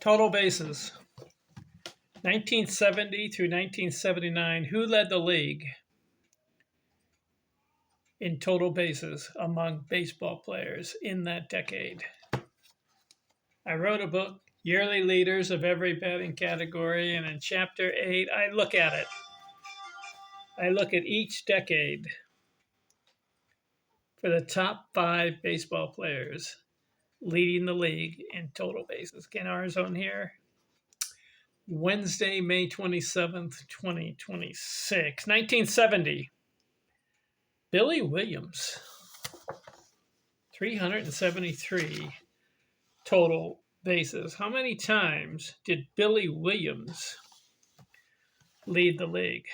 Total bases. 1970 through 1979, who led the league in total bases among baseball players in that decade? I wrote a book, Yearly Leaders of Every Batting Category, and in Chapter 8, I look at it. I look at each decade for the top 5 baseball players leading the league in total bases. Get our zone here. Wednesday, May 27th, 2026. 1970. Billy Williams. 373 total bases. How many times did Billy Williams lead the league?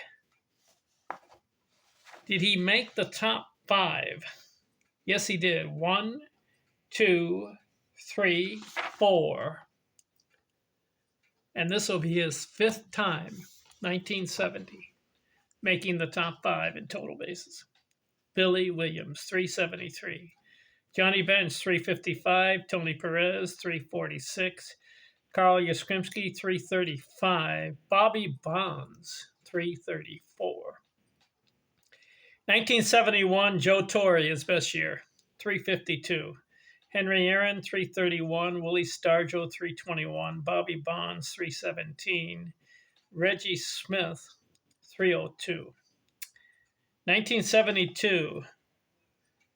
Did he make the top 5? Yes, he did. 1, 2, 3, 4. And this will be his 5th time, 1970, making the top 5 in total bases. Billy Williams, 373. Johnny Bench, 355. Tony Perez, 346. Carl Yastrzemski, 335. Bobby Bonds, 334. 1971, Joe Torre, his best year, 352. Henry Aaron, 331. Willie Stargell, 321. Bobby Bonds, 317. Reggie Smith, 302. 1972,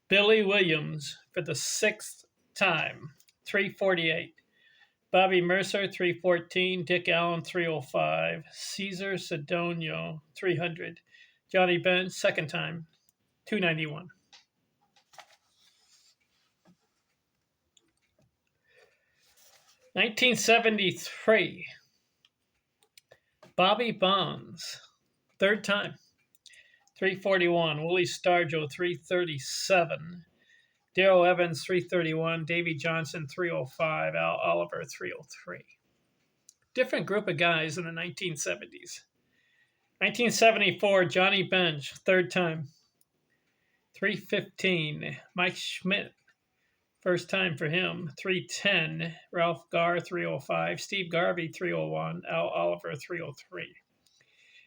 Billy Williams for the 6th time, 348. Bobby Mercer, 314. Dick Allen, 305. Cesar Cedonio, 300. Johnny Bench, 2nd time, 291. (1973) Bobby Bonds, 3rd time, 341. Willie Stargell, 337. Darrell Evans, 331. Davey Johnson, 305. Al Oliver, 303. Different group of guys in the 1970s. 1974, Johnny Bench, 3rd time, 315. Mike Schmidt, 1st time for him, 310. Ralph Garr, 305. Steve Garvey, 301. Al Oliver, 303.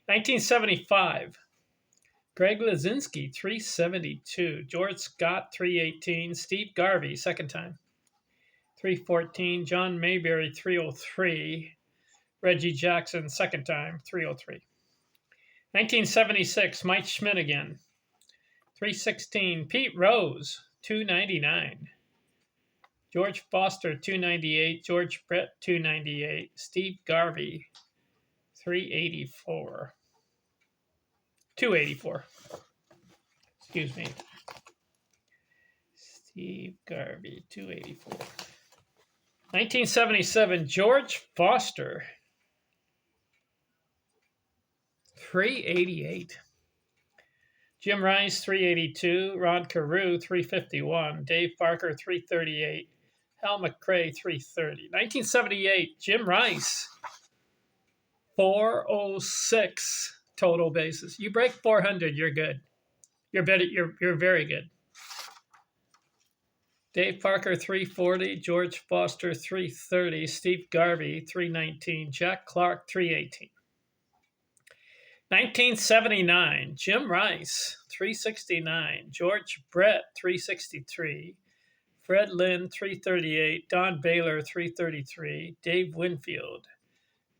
1975, Greg Luzinski, 372. George Scott, 318. Steve Garvey, 2nd time, 314. John Mayberry, 303. Reggie Jackson, 2nd time, 303. 1976, Mike Schmidt again, 316. Pete Rose, 299. George Foster, 298. George Brett, 298. Steve Garvey, 384. 284. Excuse me. Steve Garvey, 284. 1977, George Foster, 388. Jim Rice, 382. Rod Carew, 351. Dave Parker, 338. Hal McRae, 330. 1978, Jim Rice, 406 total bases. You break 400, you're good. You're better. You're very good. Dave Parker, 340. George Foster, 330. Steve Garvey, 319. Jack Clark, 318. 1979, Jim Rice, 369. George Brett, 363. Fred Lynn, 338. Don Baylor, 333. Dave Winfield,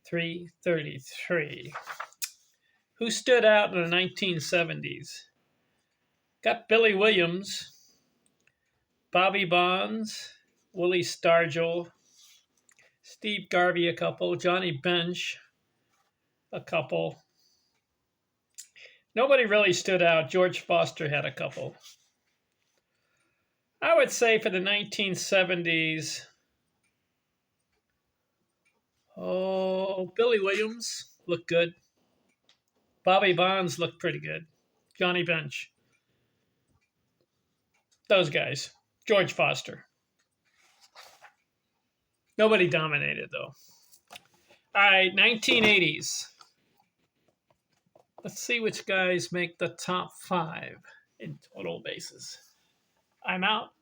333. Who stood out in the 1970s? Got Billy Williams, Bobby Bonds, Willie Stargell, Steve Garvey a couple, Johnny Bench a couple. Nobody really stood out. George Foster had a couple. I would say for the 1970s, Billy Williams looked good. Bobby Bonds looked pretty good. Johnny Bench. Those guys. George Foster. Nobody dominated, though. All right, 1980s. Let's see which guys make the top 5 in total bases. I'm out.